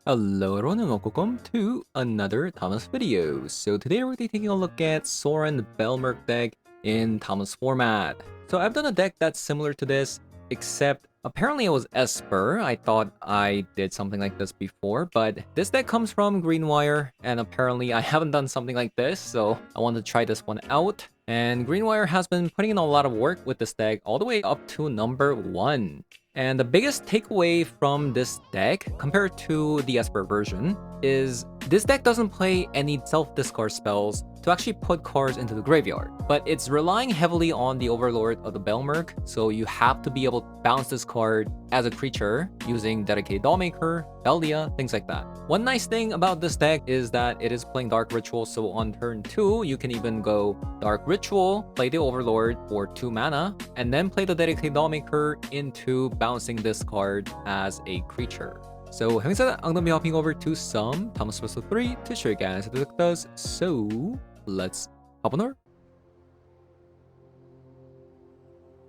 Hello everyone and welcome to another Thomas video. So today we're taking a look at Sorin Balemurk deck in Thomas format. So I've done a deck that's similar to this, except apparently it was Esper. I thought I did something like this before, but this deck comes from Greenwire, and apparently I haven't done something like this, so I wanted to try this one out. And Greenwire has been putting in a lot of work with this deck all the way up to number 1. And the biggest takeaway from this deck, compared to the Esper version, is this deck doesn't play any self-discard spells to actually put cards into the graveyard, but it's relying heavily on the Overlord of the Balemurk, so you have to be able to bounce this card as a creature using Dedicated Dollmaker, Belia, things like that. One nice thing about this deck is that it is playing Dark Ritual, so on turn 2, you can even go Dark Ritual, play the Overlord for 2 mana, and then play the Dedicated Dollmaker into bouncing this card as a creature. So having said that, I'm gonna be hopping over to some Thomas Weasel 3 to show you guys how the deck does. So let's hop on over.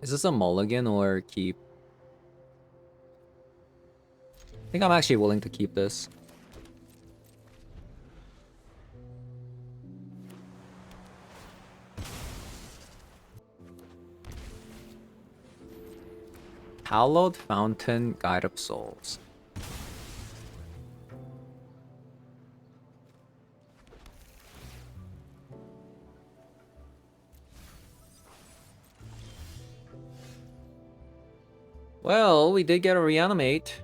Is this a mulligan or keep? I think I'm actually willing to keep this. Hallowed Fountain, Guide of Souls. Well, we did get a reanimate.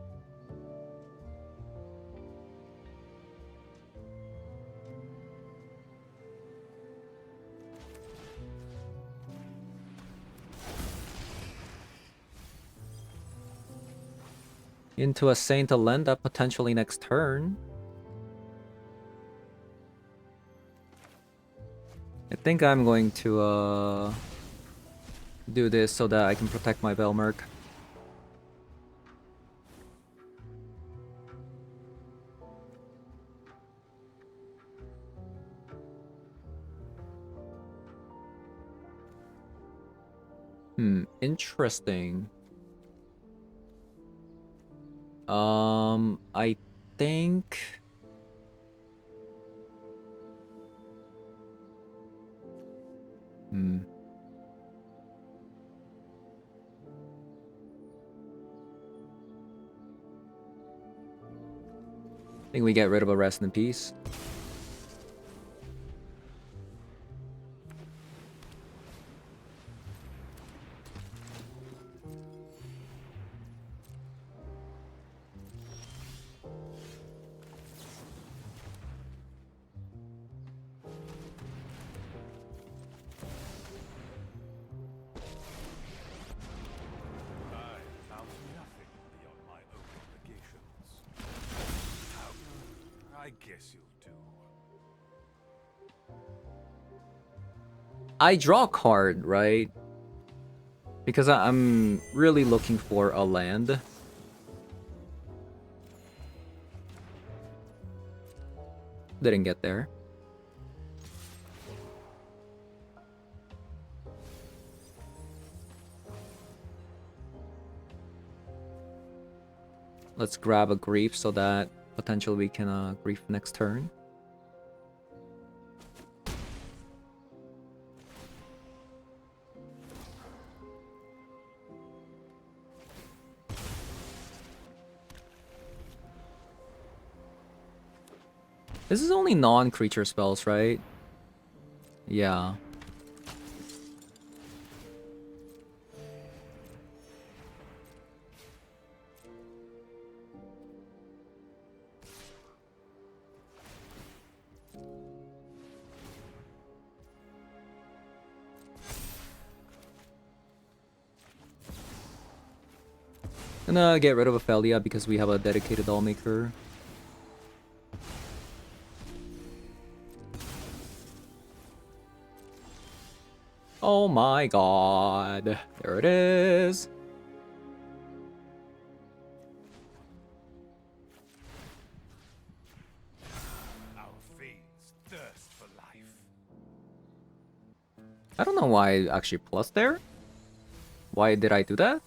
Into a Saint Alenda potentially next turn. I think I'm going to do this so that I can protect my Balemurk. Interesting. I think I think we get rid of a Rest in Peace. I guess you'll do. I draw a card, right? Because I'm really looking for a land. Didn't get there. Let's grab a Grief so that potentially we can Grief next turn. This is only non-creature spells, right? Yeah. Gonna get rid of Ophelia because we have a dedicated Dollmaker. Oh my god. There it is. Our fiends thirst for life. I don't know why I actually plus there. Why did I do that?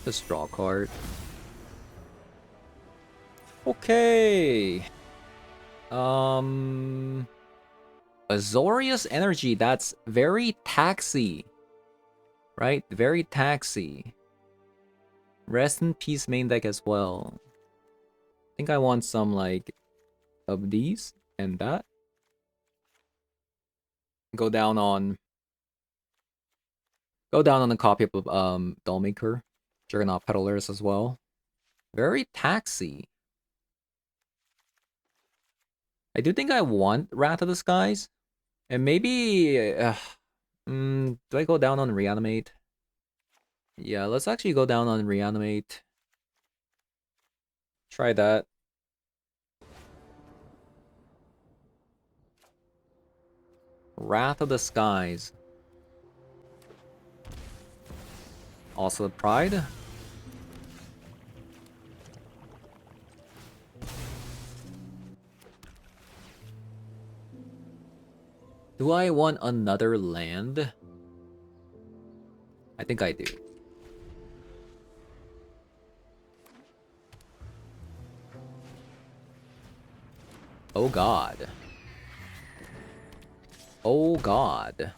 Just draw a card. Okay. Azorius Energy, that's very taxy. Right? Very taxy. Rest in peace main deck as well. I think I want some like of these and that. Go down on a copy of Dollmaker. Juggernaut Peddlers as well. Very taxy. I do think I want Wrath of the Skies. And maybe do I go down on Reanimate? Yeah, let's actually go down on Reanimate. Try that. Wrath of the Skies. Also Pride. Do I want another land? I think I do. Oh god. Oh god.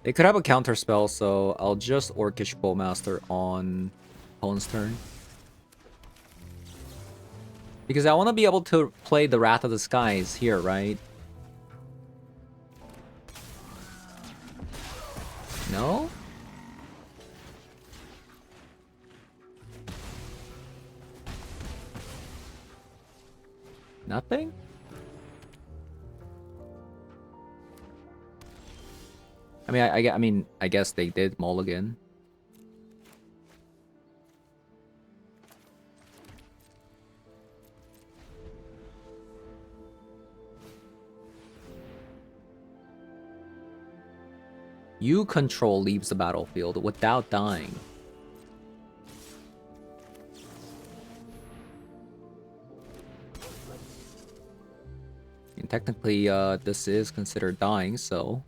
They could have a counter spell, so I'll just Orcish Bowmaster on opponent's turn. Because I want to be able to play the Wrath of the Skies here, right? No? Nothing? I mean, I guess they did mulligan. You control leaves the battlefield without dying. And technically, this is considered dying, so...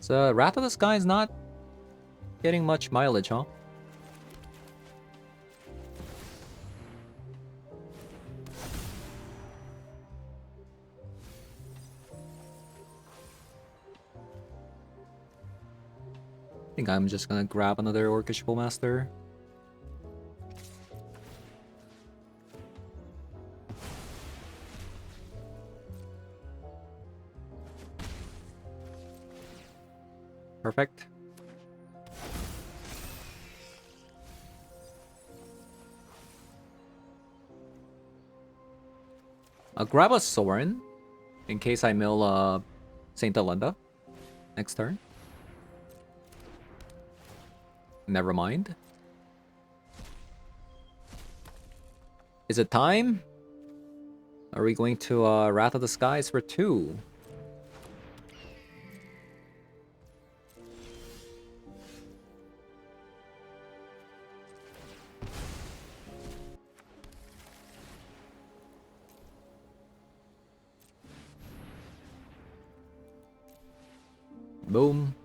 So, Wrath of the Sky is not getting much mileage, huh? I think I'm just gonna grab another Orcish Bowmaster. Perfect. I'll grab a Sorin in case I mill Saint Alenda next turn. Never mind. Is it time? Are we going to Wrath of the Skies for 2? Boom.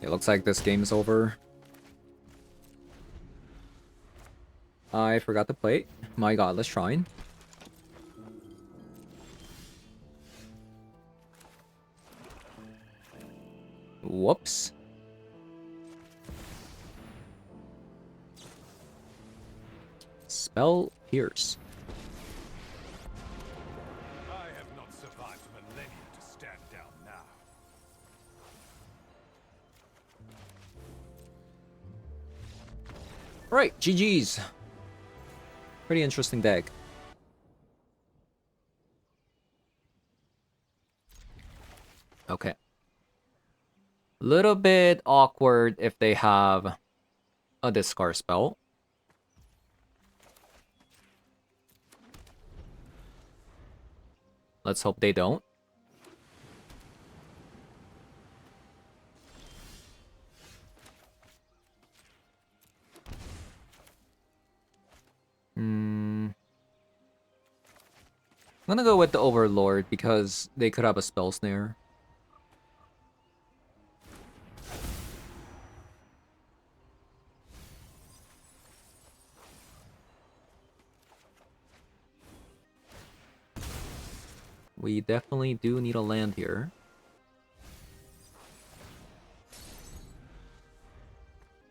It looks like this game is over. I forgot to play. My Godless Shrine. Whoops. Spell Pierce. I have not survived millennia to stand down now. Right, GG's. Pretty interesting deck. Okay. Little bit awkward if they have a discard spell. Let's hope they don't. I'm gonna go with the Overlord because they could have a spell snare. We definitely do need a land here.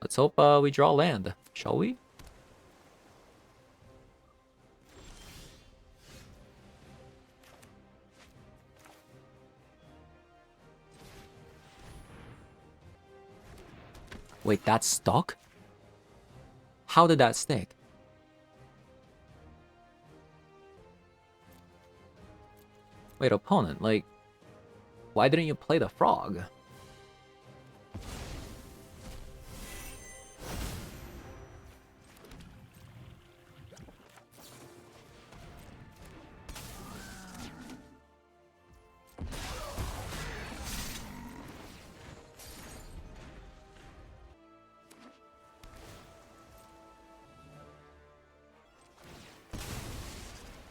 Let's hope we draw land, shall we? Wait, that's stuck? How did that stick? Wait, opponent, like, why didn't you play the frog?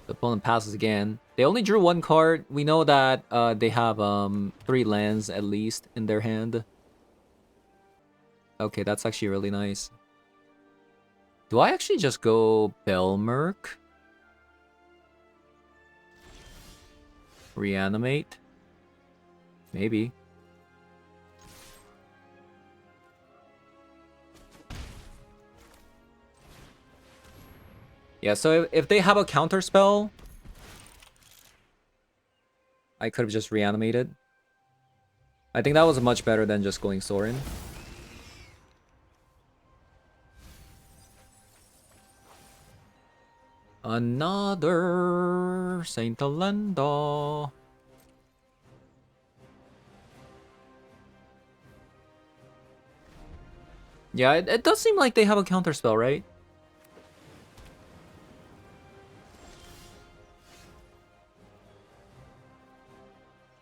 The opponent passes again. They only drew one card. We know that they have 3 lands at least in their hand. Okay, that's actually really nice. Do I actually just go Balemurk? Reanimate? Maybe. Yeah, so if they have a counter spell, I could have just reanimated. I think that was much better than just going Sorin. Another Saint Alenda. Yeah, it does seem like they have a counter spell, right?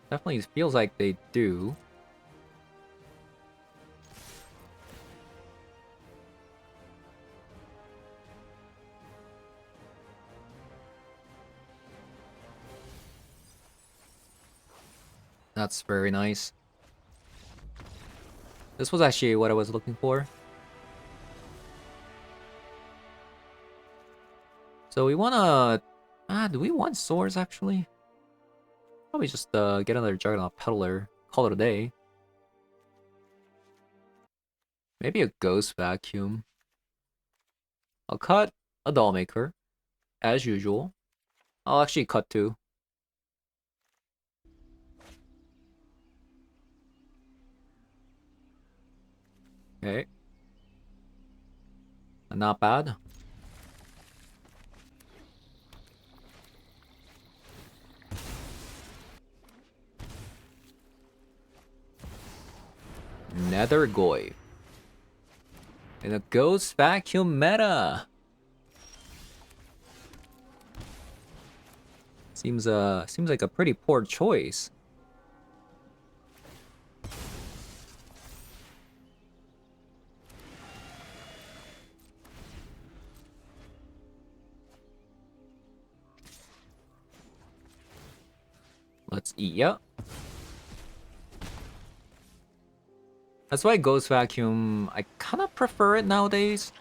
Definitely feels like they do. That's very nice. This was actually what I was looking for. So we wanna... do we want swords, actually? Probably just get another Juggernaut Peddler. Call it a day. Maybe a Ghost Vacuum. I'll cut a Dollmaker, as usual. I'll actually cut 2. Okay. Not bad. Nether Goy. And a Ghost Vacuum meta. Seems like a pretty poor choice. Let's eat ya. That's why Ghost Vacuum, I kind of prefer it nowadays.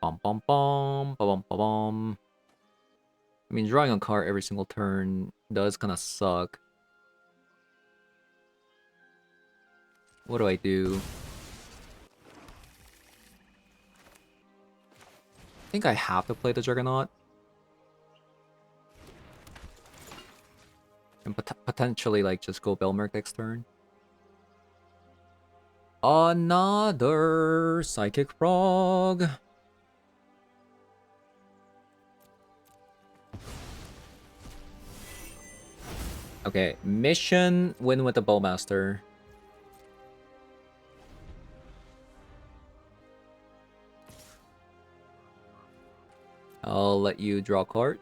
Bum bum bum, bum bum bum. I mean, drawing a card every single turn does kind of suck. What do I do? I think I have to play the Juggernaut. And potentially, like, just go Balemurk next turn. Another Psychic Frog. Okay, mission, win with the Bowmaster. I'll let you draw a card.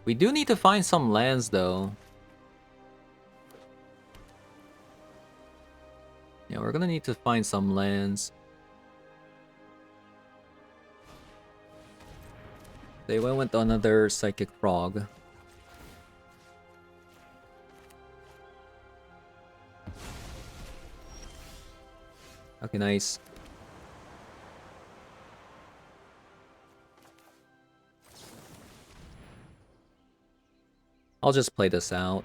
We do need to find some lands though. Yeah, we're gonna need to find some lands. They went with another Psychic Frog. Okay, nice. I'll just play this out.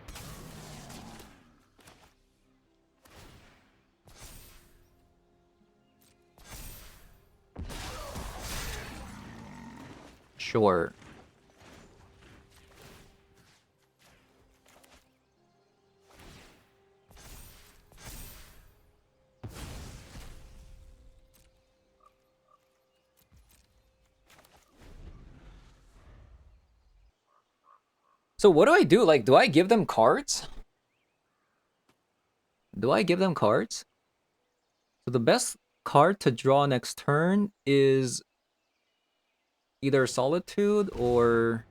Sure. So what do I do? Like, do I give them cards? Do I give them cards? So the best card to draw next turn is either Solitude or...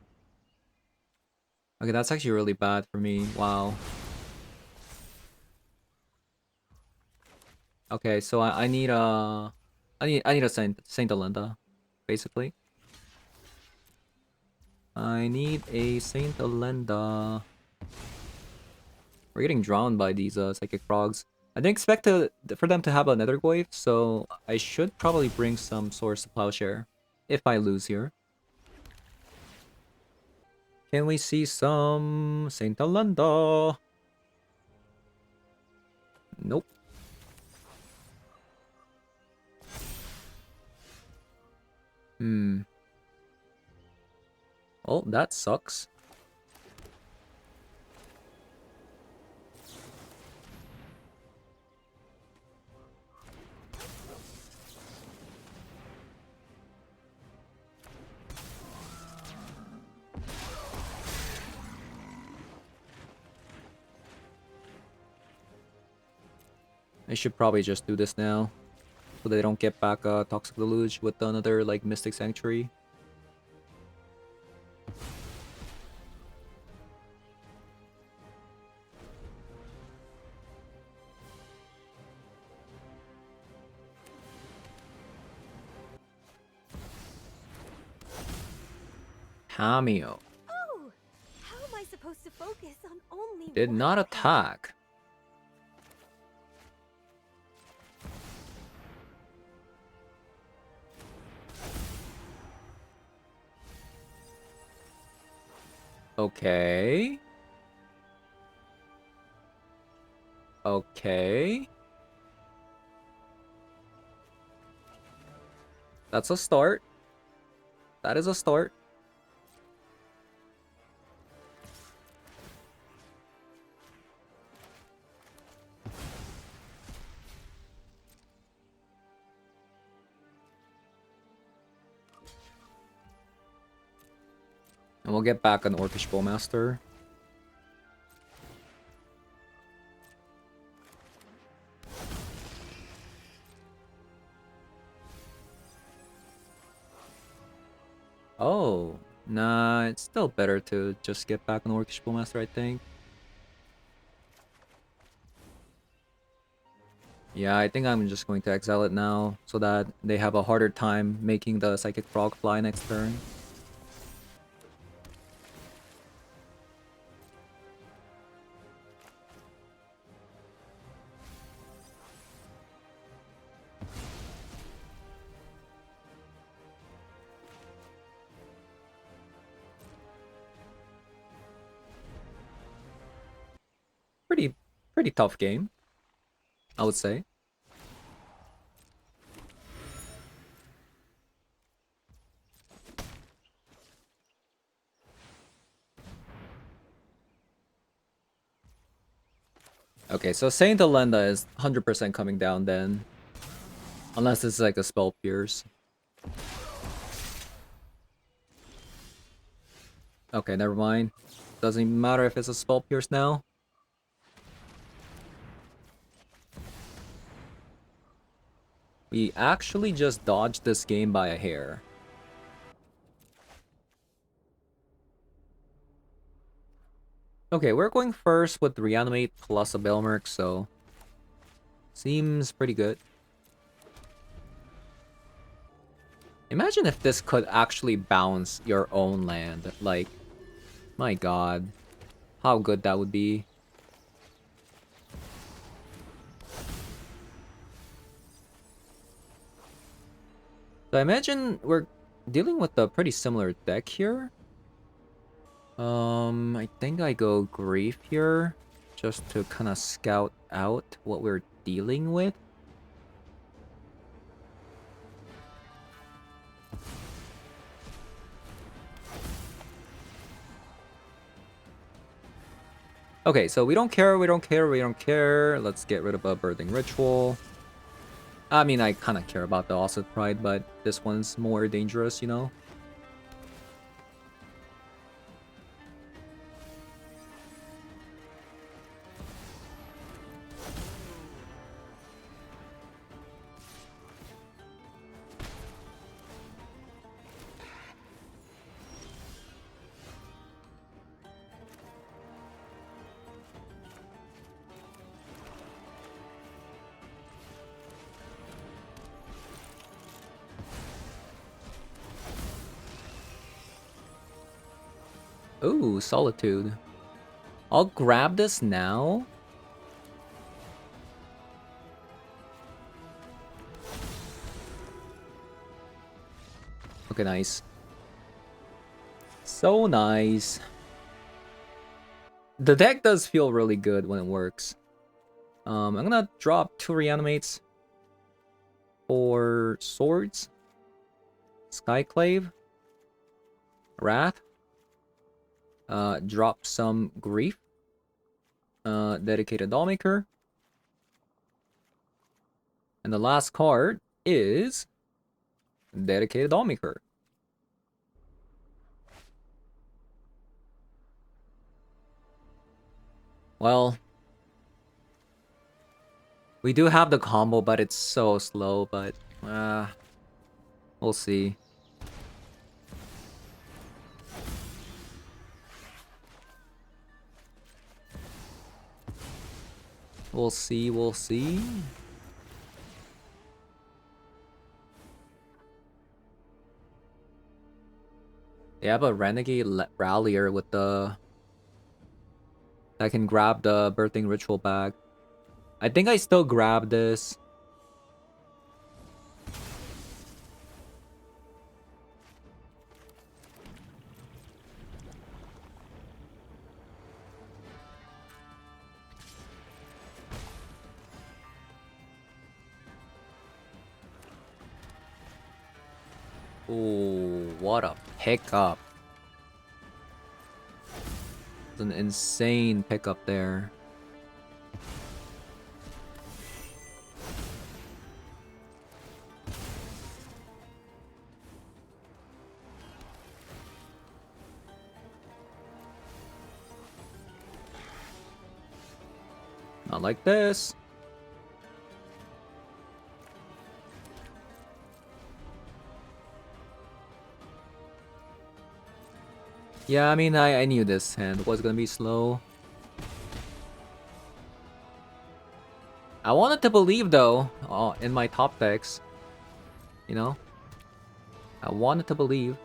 Okay, that's actually really bad for me. Wow. Okay, so I need a... I need a Saint Alenda, basically. I need a Saint Alenda. We're getting drowned by these Psychic Frogs. I didn't expect for them to have a Nether Glaive, so I should probably bring some Swords to Plowshare if I lose here. Can we see some Saint Alenda? Nope. Well, that sucks. I should probably just do this now, so they don't get back Toxic Deluge with another like Mystic Sanctuary. Cameo. Oh, how am I supposed to focus on only Did one not card? attack. Okay. Okay. That's a start. That is a start. And we'll get back an Orcish Bowmaster. Oh, nah, it's still better to just get back an Orcish Bowmaster, I think. Yeah, I think I'm just going to exile it now, so that they have a harder time making the Psychic Frog fly next turn. Pretty tough game, I would say. Okay, so Saint Alenda is 100% coming down then. Unless it's like a Spell Pierce. Okay, never mind. Doesn't even matter if it's a Spell Pierce now. We actually just dodged this game by a hair. Okay, we're going first with Reanimate plus a Balemurk, so... seems pretty good. Imagine if this could actually bounce your own land. Like, my god. How good that would be. So I imagine we're dealing with a pretty similar deck here. I think I go Grief here, just to kind of scout out what we're dealing with. Okay, so we don't care, we don't care, we don't care. Let's get rid of a Birthing Ritual. I mean, I kind of care about the Osset Pride, but this one's more dangerous, you know? Ooh, Solitude. I'll grab this now. Okay, nice. So nice. The deck does feel really good when it works. I'm gonna drop 2 Reanimates for Swords, Skyclave, Wrath, drop some Grief, Dedicated Dollmaker, and the last card is Dedicated Dollmaker. Well, we do have the combo, but it's so slow, but we'll see. We'll see, we'll see. They have a Renegade Rallier with the... that can grab the Birthing Ritual bag. I think I still grab this. Ooh, what a pickup. It's an insane pickup there. Not like this. Yeah, I mean, I knew this hand was gonna be slow. I wanted to believe, though, in my top decks. You know? I wanted to believe.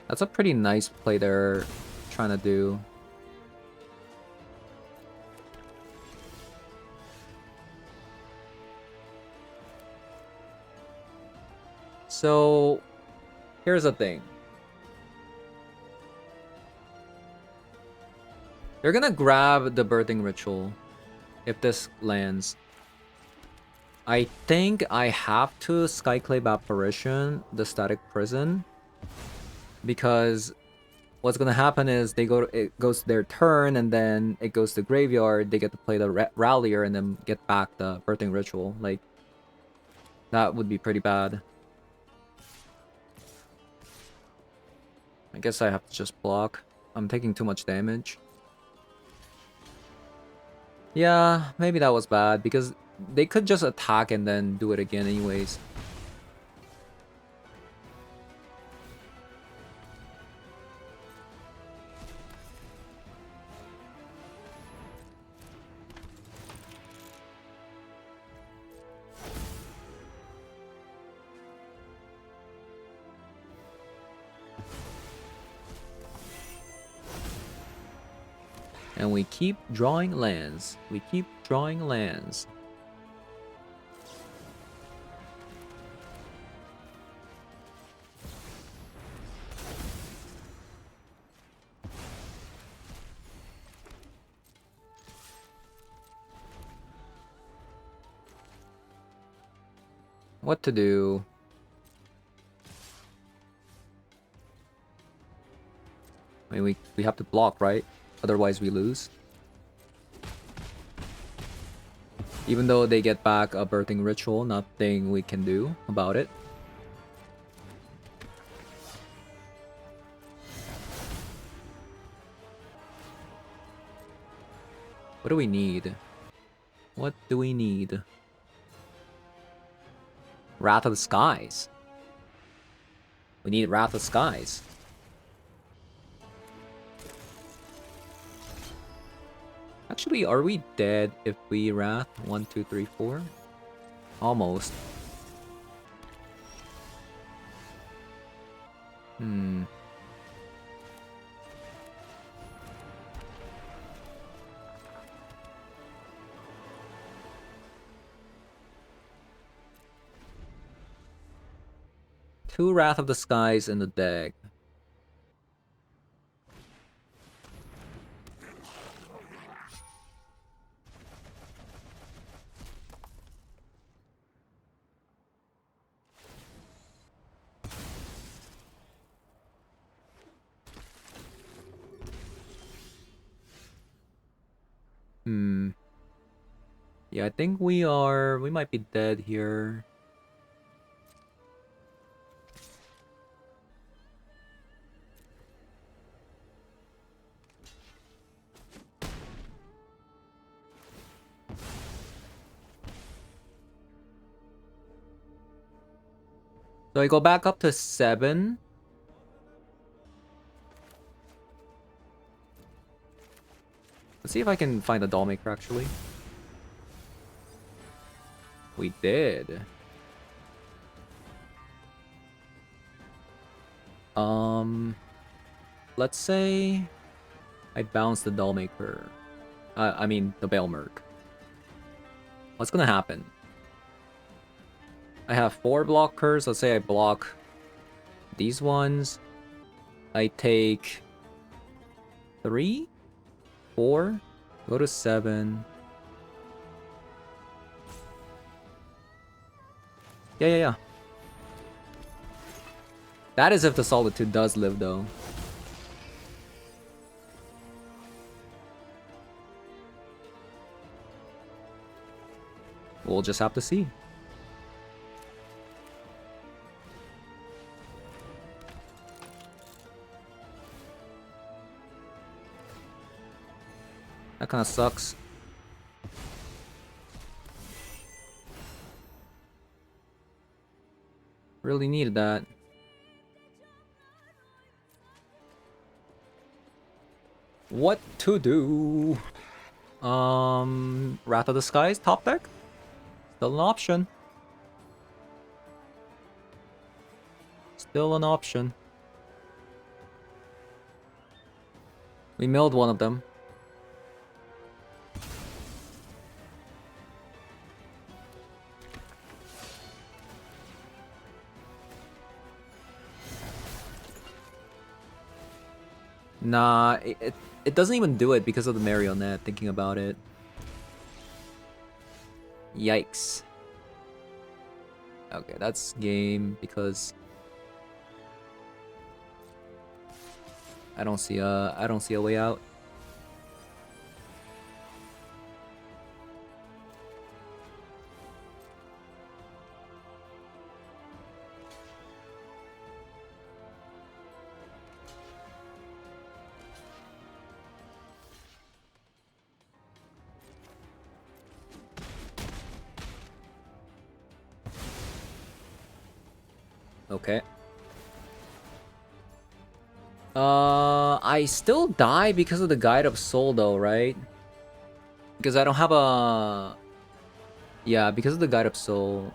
That's a pretty nice play they're trying to do. So, here's the thing. They're gonna grab the Birthing Ritual if this lands. I think I have to Skyclave Apparition the Static Prison, because what's gonna happen is it goes to their turn, and then it goes to graveyard. They get to play the Rallier and then get back the Birthing Ritual. Like, that would be pretty bad. I guess I have to just block. I'm taking too much damage. Yeah, maybe that was bad because they could just attack and then do it again anyways. And we keep drawing lands. We keep drawing lands. What to do? I mean, we have to block, right? Otherwise we lose. Even though they get back a birthing ritual, nothing we can do about it. What do we need? What do we need? Wrath of the Skies. We need Wrath of the Skies. Actually, are we dead if we Wrath? 1, 2, 3, 4? Almost. Hmm. Two Wrath of the Skies in the deck. Hmm. Yeah, I think we might be dead here. So I go back up to 7. Let's see if I can find a Dollmaker actually. We did. Let's say I bounce the Dollmaker. I mean the Balemurk. What's gonna happen? I have 4 blockers. Let's say I block these ones. I take 3, 4, go to 7. Yeah. That is if the Solitude does live, though. We'll just have to see. That kind of sucks. Really needed that. What to do? Wrath of the Skies, top deck? Still an option. Still an option. We milled one of them. Nah, it doesn't even do it because of the Marionette, thinking about it. Yikes. Okay, that's game because I don't see a way out. Okay. I still die because of the Guide of Soul though, right? Because I don't have a... Yeah, because of the Guide of Soul.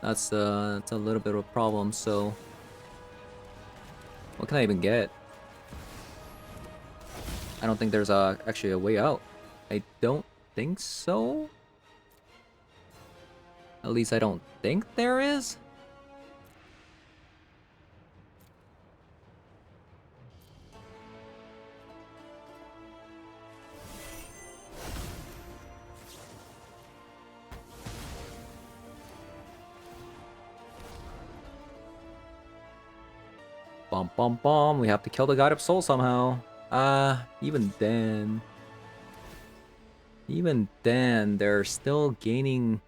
That's a little bit of a problem, so... What can I even get? I don't think there's actually a way out. I don't think so. At least I don't think there is. Bum bum bum. We have to kill the God of Soul somehow. Even then... Even then, they're still gaining...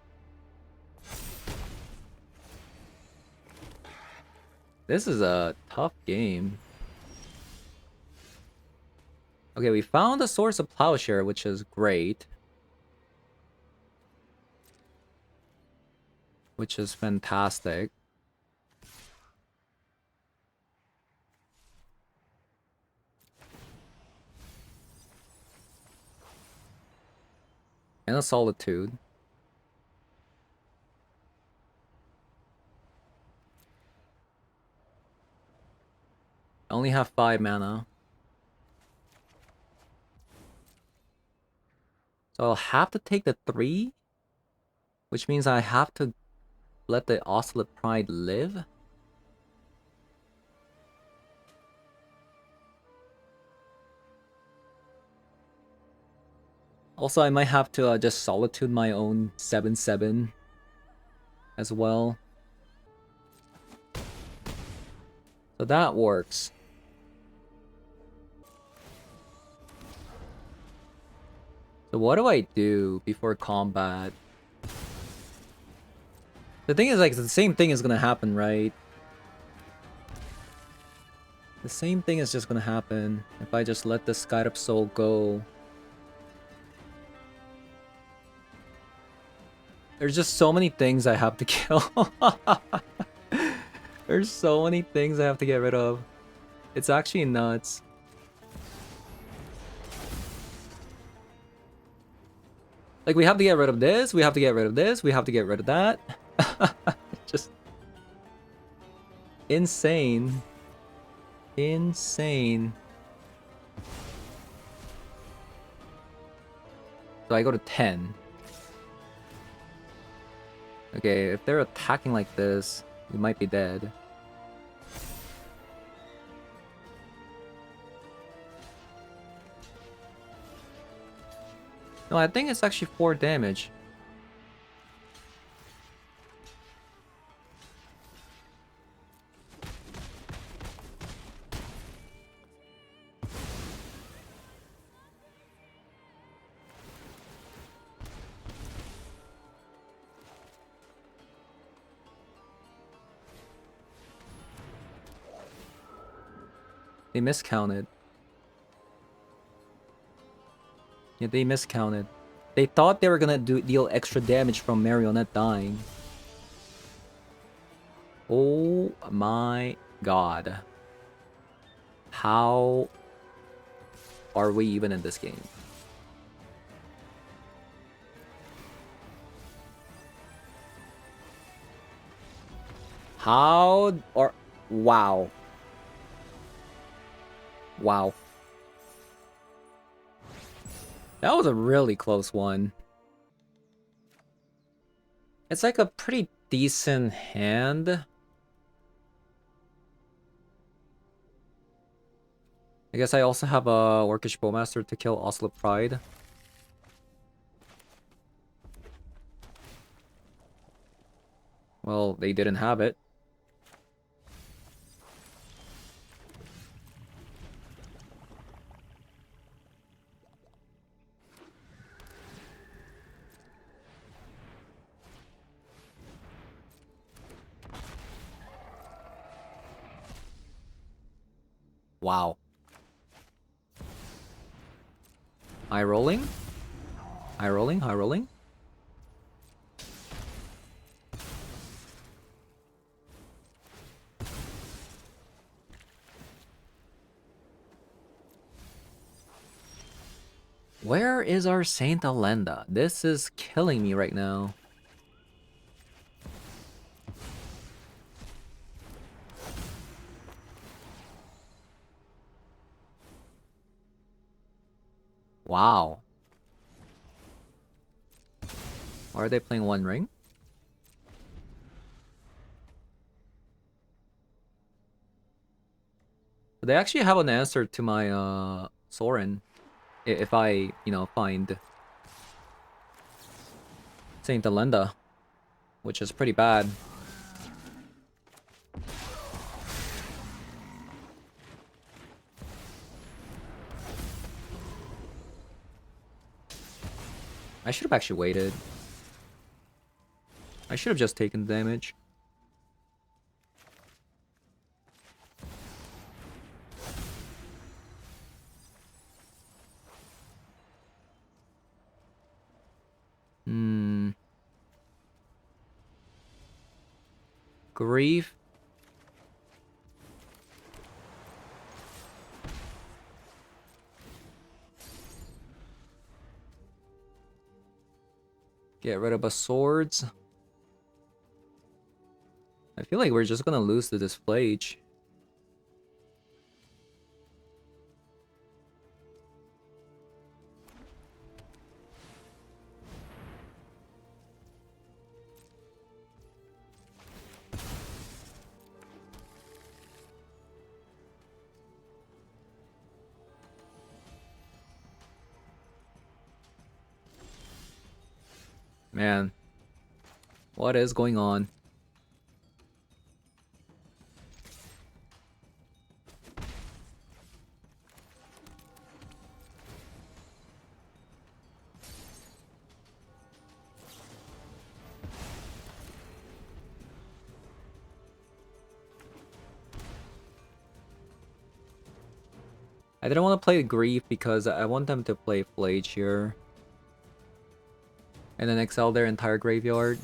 This is a tough game. Okay, we found the source of Plowshare, which is great. Which is fantastic. And a Solitude. I only have 5 mana. So I'll have to take the 3. Which means I have to let the Oscillate Pride live. Also, I might have to just Solitude my own 7/7 as well. So that works. So what do I do before combat? The thing is, like, the same thing is gonna happen, right? The same thing is just gonna happen if I just let the Sky Up Soul go. There's just so many things I have to kill. There's so many things I have to get rid of. It's actually nuts. Like, we have to get rid of this, we have to get rid of this, we have to get rid of that. Just... insane. Insane. So I go to 10. Okay, if they're attacking like this, we might be dead. No, I think it's actually 4 damage. They miscounted. Yeah, they miscounted. They thought they were gonna deal extra damage from Marionette dying. Oh my god. How are we even in this game? How are... Wow. Wow. That was a really close one. It's like a pretty decent hand. I guess I also have a Orcish Bowmaster to kill Oslo Pride. Well, they didn't have it. Wow. High rolling? High rolling, high rolling. Where is our Saint Alenda? This is killing me right now. Wow. Why are they playing One Ring? They actually have an answer to my Sorin. If I, find Saint Alenda, which is pretty bad. I should have actually waited. I should have just taken the damage. Grief. Get rid of a swords. I feel like we're just gonna lose to this Flage. Man, what is going on? I didn't want to play Grief because I want them to play Flage here. And then exile their entire graveyard.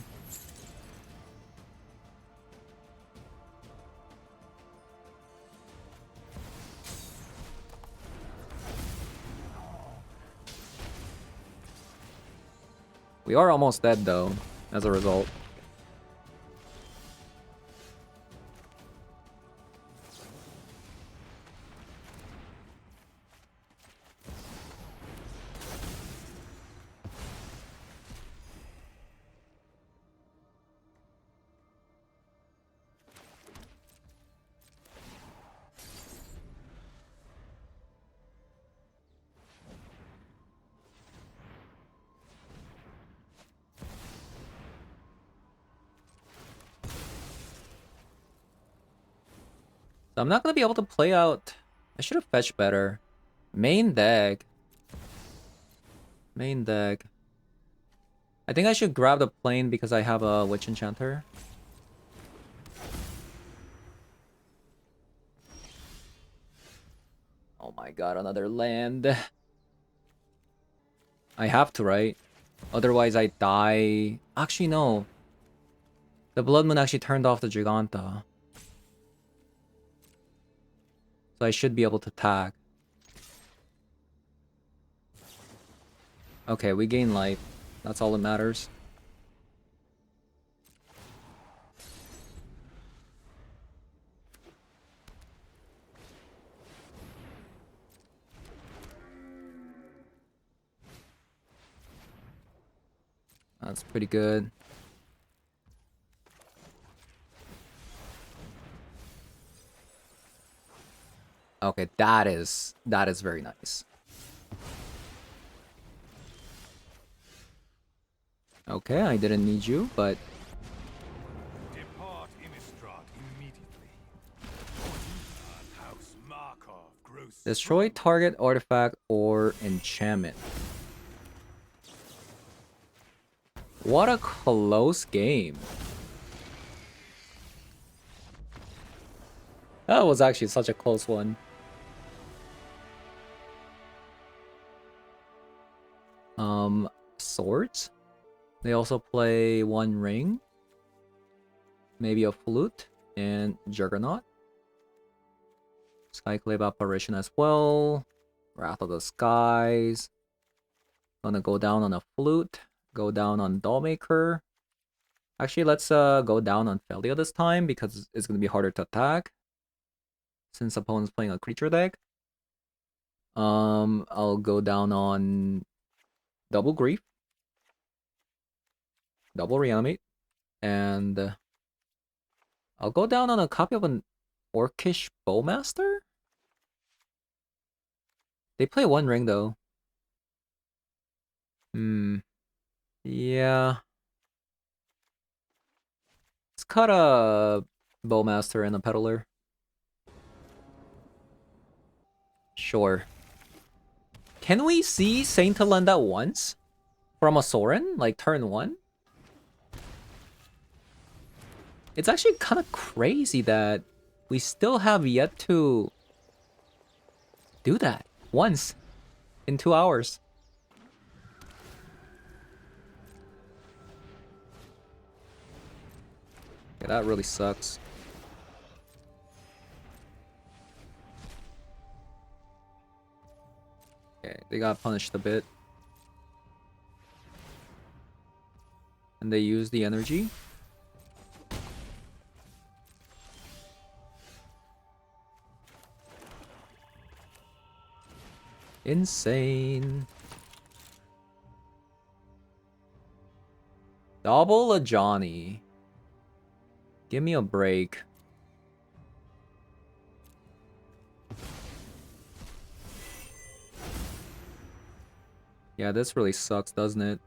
We are almost dead though, as a result. So I'm not gonna be able to play out. I should have fetched better. Main deck. Main deck. I think I should grab the plane because I have a Witch Enchanter. Oh my god, another land. I have to, right? Otherwise I die. Actually, no. The Blood Moon actually turned off the Giganta. So I should be able to tag. Okay, we gain life. That's all that matters. That's pretty good. Okay, that is very nice. Okay, I didn't need you, but Depart Innistrad immediately. House Markov grows destroy target artifact or enchantment. What a close game. That was actually such a close one. Swords? They also play One Ring. Maybe a Flute and Juggernaut. Skyclave Apparition as well. Wrath of the Skies. Gonna go down on a flute, go down on Dollmaker. Actually, let's go down on Felia this time because it's gonna be harder to attack since opponent's playing a creature deck. I'll go down on double grief, double reanimate, and I'll go down on a copy of an Orcish Bowmaster. They play one ring though. Yeah. Let's cut a Bowmaster and a Peddler. Sure. Can we see Saint Helenda once? From a Sorin? Like turn 1? It's actually kind of crazy that we still have yet to do that once in 2 hours. Yeah, that really sucks. Okay, they got punished a bit. And they use the energy. Insane. Double a Johnny. Give me a break. Yeah, this really sucks, doesn't it?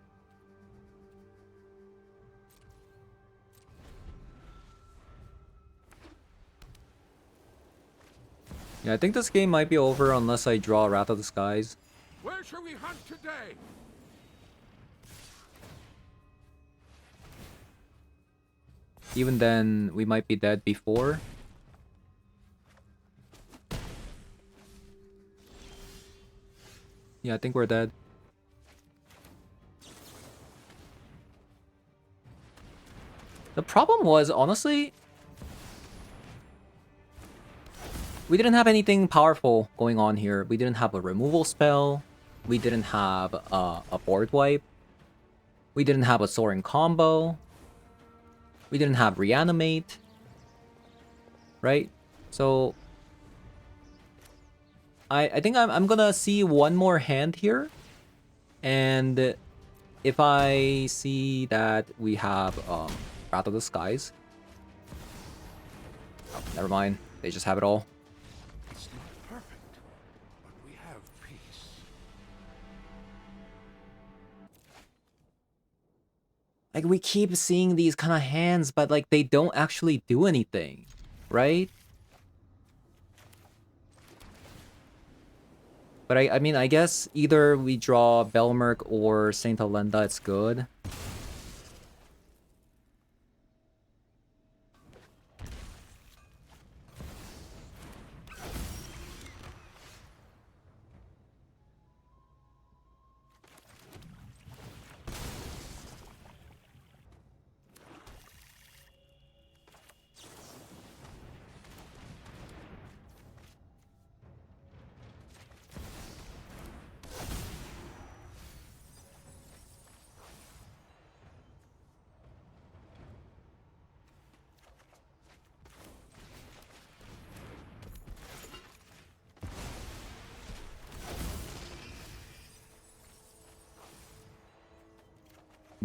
Yeah, I think this game might be over unless I draw Wrath of the Skies. Where shall we hunt today? Even then, we might be dead before. Yeah, I think we're dead. The problem was, honestly, we didn't have anything powerful going on here. We didn't have a removal spell. We didn't have a board wipe. We didn't have a Sorin combo. We didn't have reanimate. Right? So I think I'm gonna see one more hand here. And if I see that we have Wrath of the Skies. Oh, never mind. They just have it all. It's not perfect, but we have peace. Like, we keep seeing these kind of hands, but, like, they don't actually do anything, right? But I mean, I guess either we draw Balemurk or Saint Helenda, it's good.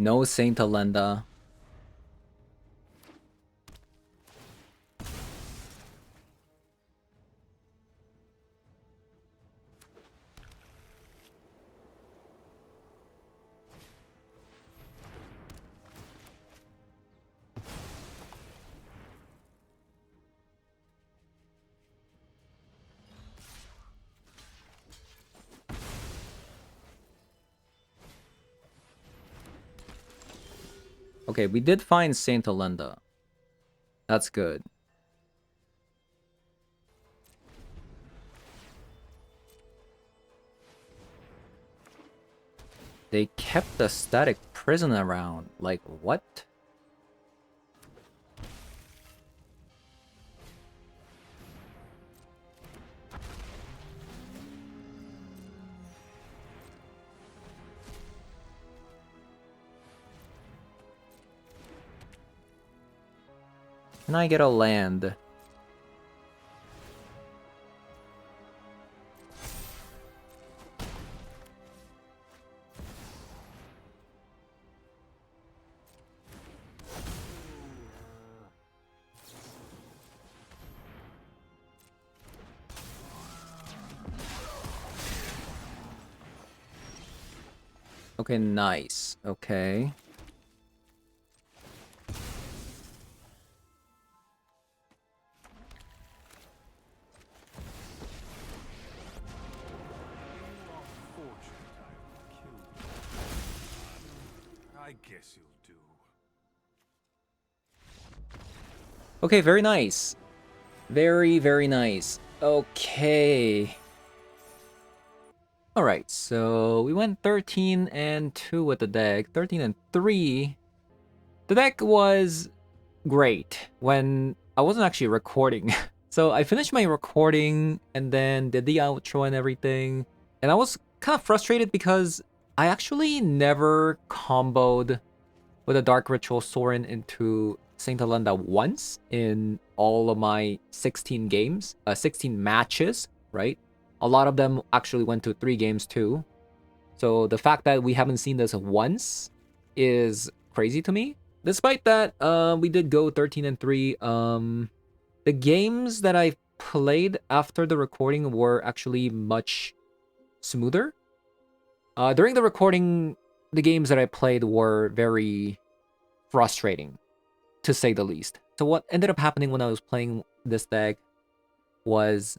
No Saint Helenda. Okay, we did find Saint Helenda. That's good. They kept the static prison around. Like, what? Can I get a land? Okay, nice. Okay. I guess you'll do. Okay, very nice. Very, very nice. Okay. Alright, so we went 13 and 2 with the deck. 13 and 3. The deck was great when I wasn't actually recording. So I finished my recording and then did the outro and everything. And I was kind of frustrated because I actually never comboed with a Dark Ritual Sorin into Saint Alenda once in all of my 16 games, 16 matches, right? A lot of them actually went to 3 games too. So the fact that we haven't seen this once is crazy to me. Despite that, we did go 13 and 3. The games that I played after the recording were actually much smoother. During the recording, the games that I played were very frustrating, to say the least. So what ended up happening when I was playing this deck was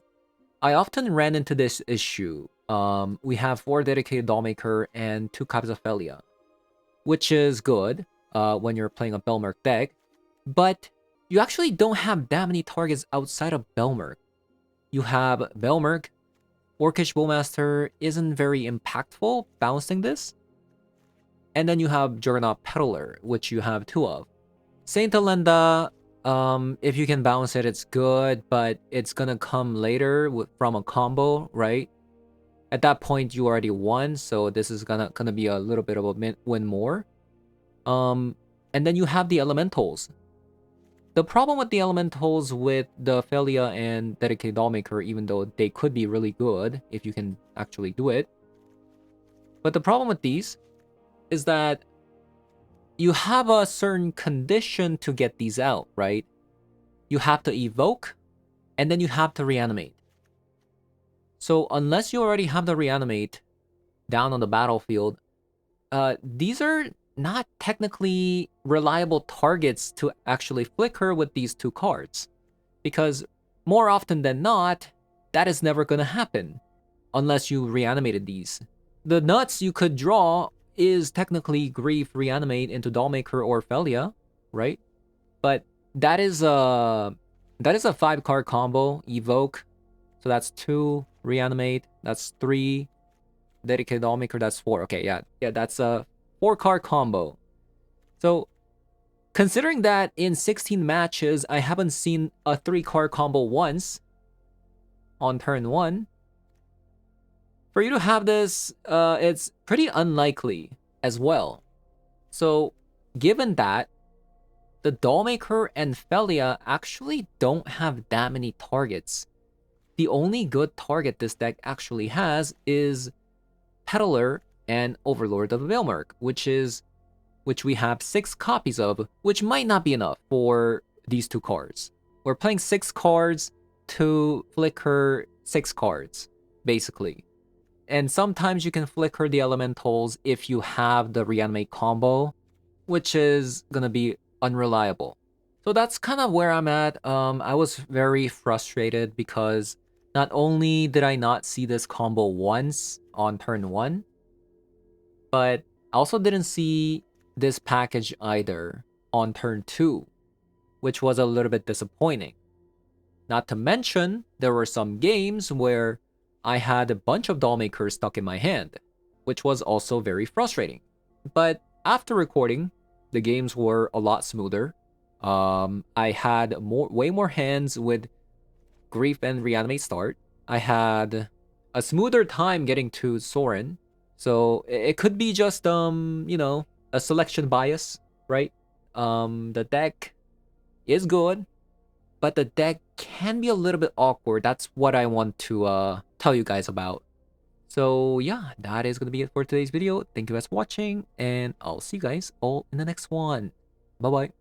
I often ran into this issue. We have 4 dedicated Dollmaker and 2 copies of Felia, which is good when you're playing a Balemurk deck, but you actually don't have that many targets outside of Balemurk. You have Balemurk, Orcish Bowmaster isn't very impactful bouncing this, and then you have Juggernaut Peddler, which you have 2 of. Saint Alenda, if you can bounce it, it's good, but it's gonna come later from a combo, right? At that point, you already won, so this is gonna be a little bit of a win more. And then you have the Elementals. The problem with the Elementals with the Felia and Dedicated Dollmaker, even though they could be really good if you can actually do it, but the problem with these is that you have a certain condition to get these out, right? You have to evoke, and then you have to reanimate. So unless you already have the reanimate down on the battlefield, these are not technically reliable targets to actually flicker with these 2 cards. Because more often than not, that is never going to happen unless you reanimated these. The nuts you could draw is technically Grief reanimate into Dollmaker or Felia, right? But that is a 5-card combo, evoke. So that's 2, reanimate, that's 3, dedicated Dollmaker, that's 4. Okay, yeah, that's a 4-card combo. So considering that in 16 matches, I haven't seen a 3-card combo once on turn 1, for you to have this, it's pretty unlikely as well. So given that, the Dollmaker and Felia actually don't have that many targets. The only good target this deck actually has is Peddler and Overlord of Balemurk, which we have 6 copies of, which might not be enough for these 2 cards. We're playing 6 cards to flicker 6 cards, basically. And sometimes you can flicker the Elementals if you have the reanimate combo, which is gonna be unreliable. So that's kind of where I'm at. I was very frustrated because not only did I not see this combo once on turn 1, but I also didn't see this package either on turn 2, which was a little bit disappointing. Not to mention, there were some games where I had a bunch of Dollmakers stuck in my hand, which was also very frustrating. But after recording, the games were a lot smoother. I had way more hands with Grief and Reanimate start. I had a smoother time getting to Sorin. So it could be just, you know, a selection bias, right? The deck is good. but the deck can be a little bit awkward. That's what I want to tell you guys about. So yeah, that is gonna be it for today's video. Thank you guys for watching, and I'll see you guys all in the next one. Bye bye.